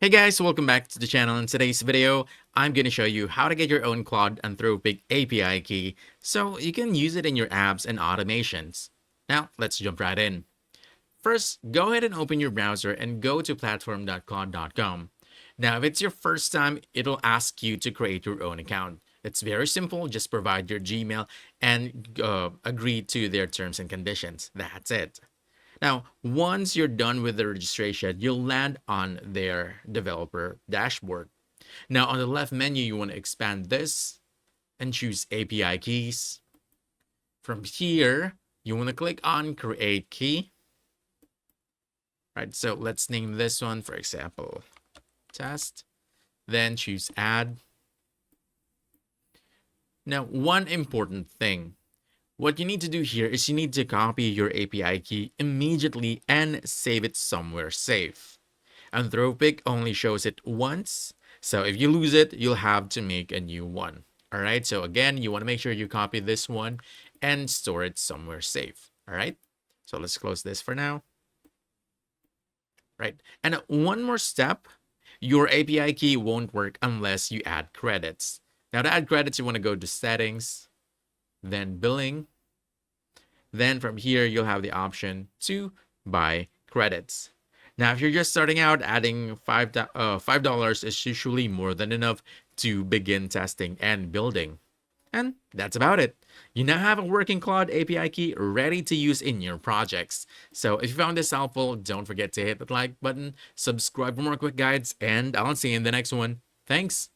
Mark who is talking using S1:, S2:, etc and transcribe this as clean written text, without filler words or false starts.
S1: Hey guys, welcome back to the channel. In today's video, I'm going to show you how to get your own Claude Anthropic API key so you can use it in your apps and automations. Now, let's jump right in. First, go ahead and open your browser and go to platform.claude.com. Now, if it's your first time, it'll ask you to create your own account. It's very simple. Just provide your Gmail and agree to their terms and conditions. That's it. Now, once you're done with the registration, you'll land on their developer dashboard. Now, on the left menu, you want to expand this and choose API keys. From here, you want to click on Create Key. Right, so let's name this one, for example, Test. Then choose Add. Now, one important thing. What you need to do here is you need to copy your API key immediately and save it somewhere safe. Anthropic only shows it once, so if you lose it, you'll have to make a new one. All right, so again, you want to make sure you copy this one and store it somewhere safe. All right, so let's close this for now. Right, and one more step, your API key won't work unless you add credits. Now to add credits, you want to go to Settings, then Billing. Then from here, you'll have the option to buy credits. Now, if you're just starting out, adding $5 is usually more than enough to begin testing and building. And that's about it. You now have a working Claude API key ready to use in your projects. So if you found this helpful, don't forget to hit that like button, subscribe for more quick guides, and I'll see you in the next one. Thanks.